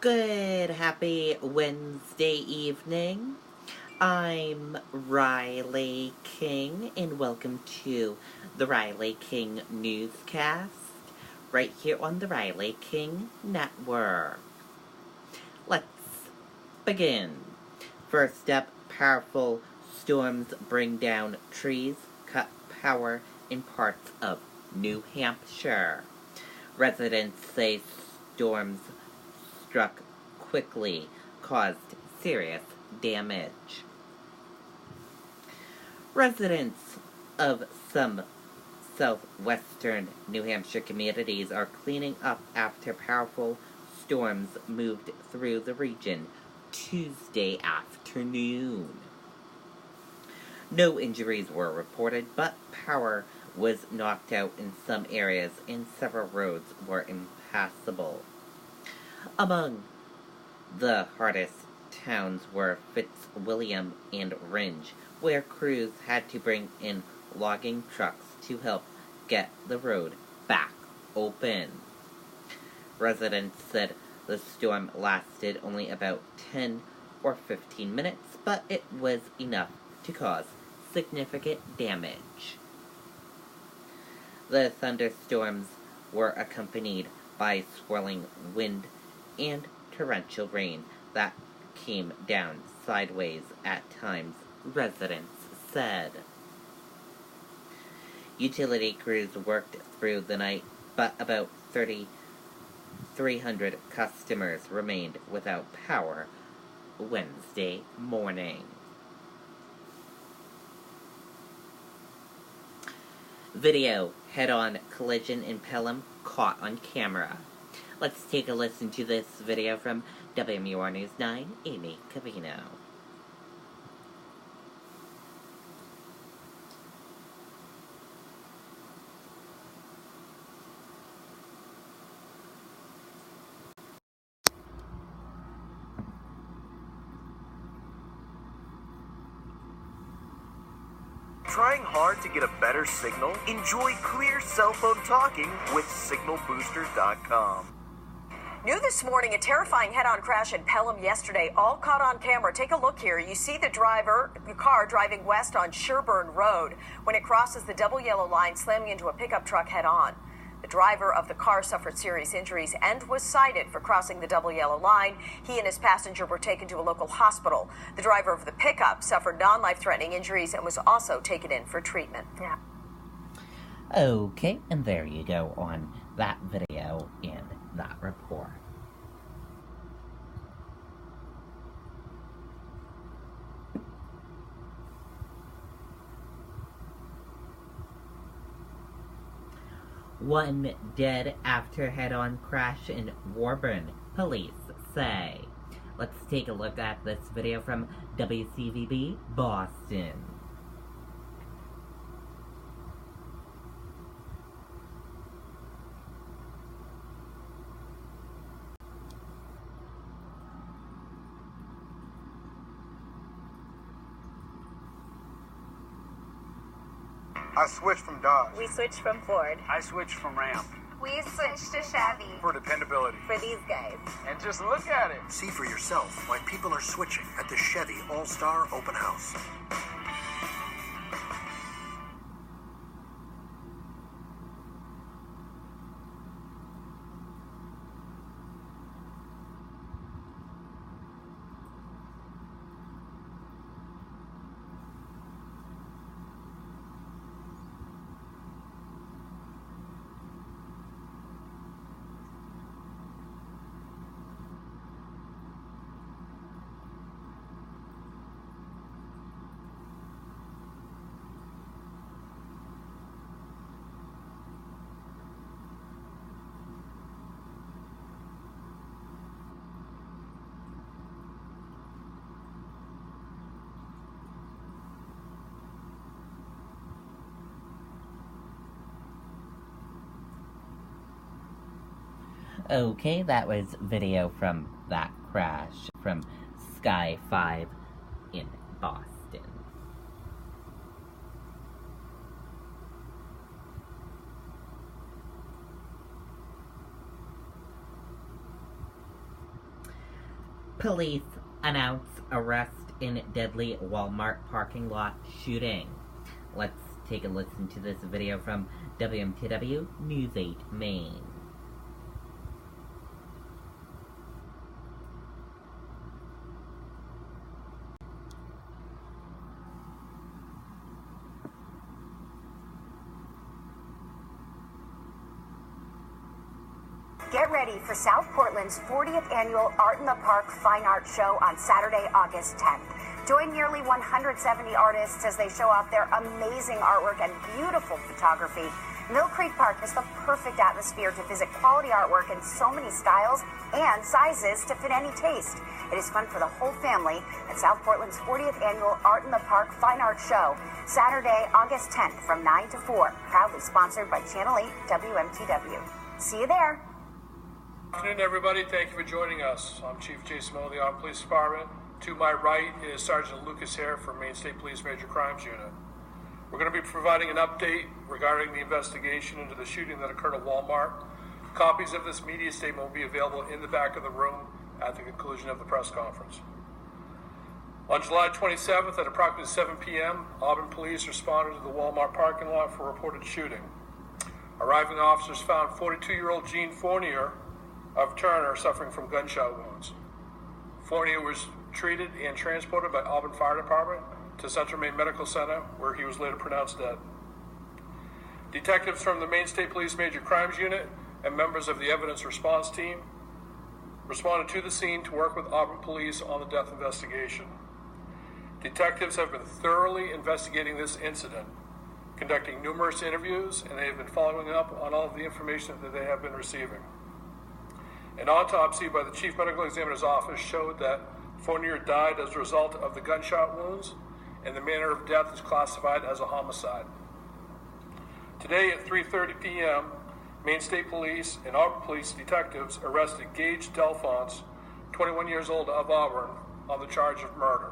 Good, happy Wednesday evening. I'm Riley King, and welcome to the Riley King Newscast, right here on the Riley King Network. Let's begin. First up, powerful storms bring down trees, cut power in parts of New Hampshire. Residents say storms struck quickly caused serious damage. Residents of some southwestern New Hampshire communities are cleaning up after powerful storms moved through the region Tuesday afternoon. No injuries were reported, but power was knocked out in some areas and several roads were impassable. Among the hardest towns were Fitzwilliam and Ringe, where crews had to bring in logging trucks to help get the road back open. Residents said the storm lasted only about 10 or 15 minutes, but it was enough to cause significant damage. The thunderstorms were accompanied by swirling wind and torrential rain that came down sideways at times, residents said. Utility crews worked through the night, but about 3,300 customers remained without power Wednesday morning. Video head-on collision in Pelham caught on camera. Let's take a listen to this video from WMUR News 9, Amy Cavino. Trying hard to get a better signal? Enjoy clear cell phone talking with signalboosters.com. New this morning, a terrifying head-on crash in Pelham yesterday, all caught on camera. Take a look here. You see the car driving west on Sherburne Road when it crosses the double yellow line, slamming into a pickup truck head-on. The driver of the car suffered serious injuries and was cited for crossing the double yellow line. He and his passenger were taken to a local hospital. The driver of the pickup suffered non-life-threatening injuries and was also taken in for treatment. Yeah. Okay, and there you go on that video and that report. One dead after head-on crash in Warburn, police say. Let's take a look at this video from WCVB Boston. I switched from Dodge. We switched from Ford. I switched from Ram. We switched to Chevy. For dependability. For these guys. And just look at it. See for yourself why people are switching at the Chevy All-Star Open House. Okay, that was video from that crash from Sky 5 in Boston. Police announce arrest in deadly Walmart parking lot shooting. Let's take a listen to this video from WMTW News 8 Maine. Get ready for South Portland's 40th annual Art in the Park Fine Art Show on Saturday, August 10th. Join nearly 170 artists as they show off their amazing artwork and beautiful photography. Mill Creek Park is the perfect atmosphere to visit quality artwork in so many styles and sizes to fit any taste. It is fun for the whole family at South Portland's 40th annual Art in the Park Fine Art Show, Saturday, August 10th from 9 to 4, proudly sponsored by Channel 8 WMTW. See you there. Good afternoon, everybody. Thank you for joining us. I'm Chief Jason Moe of the Auburn Police Department. To my right is Sergeant Lucas Hare from Maine State Police Major Crimes Unit. We're going to be providing an update regarding the investigation into the shooting that occurred at Walmart. Copies of this media statement will be available in the back of the room at the conclusion of the press conference. On July 27th at approximately 7 p.m., Auburn Police responded to the Walmart parking lot for a reported shooting. Arriving officers found 42-year-old Jean Fournier of Turner suffering from gunshot wounds. Fournier was treated and transported by Auburn Fire Department to Central Maine Medical Center, where he was later pronounced dead. Detectives from the Maine State Police Major Crimes Unit and members of the Evidence Response Team responded to the scene to work with Auburn Police on the death investigation. Detectives have been thoroughly investigating this incident, conducting numerous interviews, and they have been following up on all of the information that they have been receiving. An autopsy by the Chief Medical Examiner's Office showed that Fournier died as a result of the gunshot wounds, and the manner of death is classified as a homicide. Today at 3:30 p.m., Maine State Police and Auburn Police detectives arrested Gage Delphonse, 21 years old, of Auburn, on the charge of murder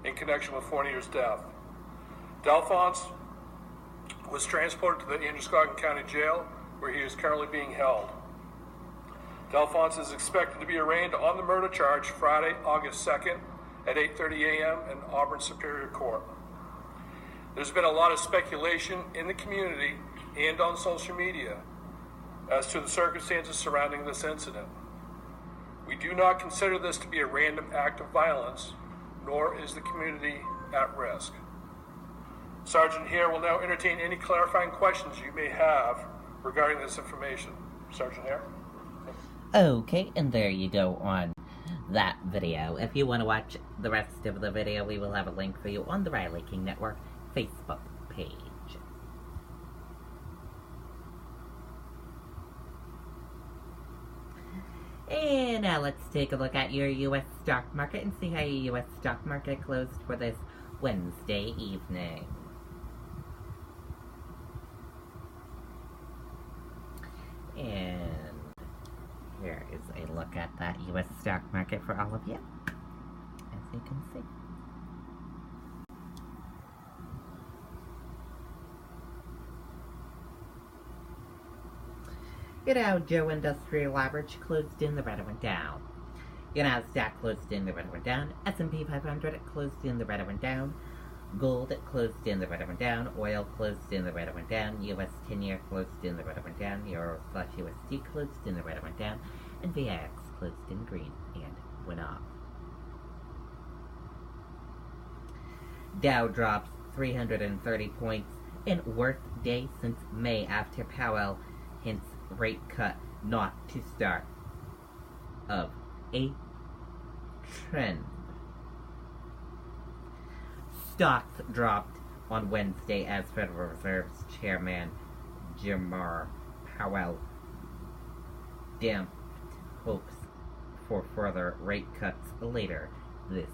in connection with Fournier's death. Delphonse was transported to the Androscoggin County Jail, where he is currently being held. Delphonse is expected to be arraigned on the murder charge Friday, August 2nd at 8:30 a.m. in Auburn Superior Court. There's been a lot of speculation in the community and on social media as to the circumstances surrounding this incident. We do not consider this to be a random act of violence, nor is the community at risk. Sergeant Hare will now entertain any clarifying questions you may have regarding this information. Sergeant Hare? Okay, and there you go on that video. If you want to watch the rest of the video, we will have a link for you on the Riley King Network Facebook page. And now let's take a look at your U.S. stock market and see how your U.S. stock market closed for this Wednesday evening. And here is a look at that U.S. stock market for all of you, as you can see. Your Dow Joe Industrial Average closed in, the red went down. Your Nasdaq closed in, the red went down. S&P 500 closed in, the red went down. Gold closed in, the red went down. Oil closed in, the red went down. US 10-year closed in, the red went down. Euro/USD closed in, the red went down. And VIX closed in green and went up. Dow drops 330 points in worst day since May after Powell hints rate cut not to start of a trend. Stocks dropped on Wednesday as Federal Reserve's Chairman Jerome Powell damped hopes for further rate cuts later this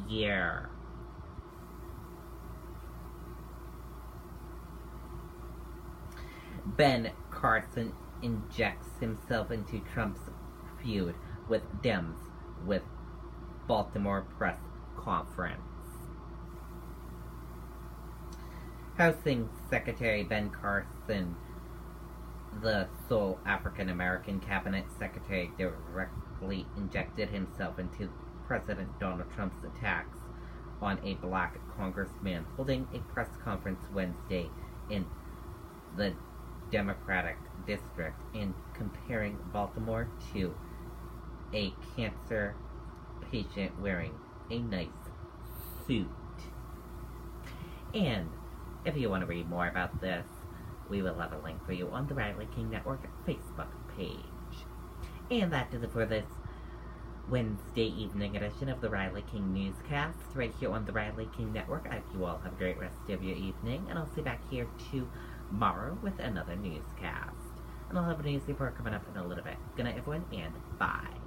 year. Ben Carson injects himself into Trump's feud with Dems with Baltimore press conference. Housing Secretary Ben Carson, the sole African-American cabinet secretary directly injected himself into President Donald Trump's attacks on a black congressman holding a press conference Wednesday in the Democratic district and comparing Baltimore to a cancer patient wearing a nice suit. And if you want to read more about this, we will have a link for you on the Riley King Network Facebook page. And that does it for this Wednesday evening edition of the Riley King Newscast, right here on the Riley King Network. I hope you all have a great rest of your evening, and I'll see you back here tomorrow with another newscast. And I'll have a news report coming up in a little bit. Good night, everyone, and bye.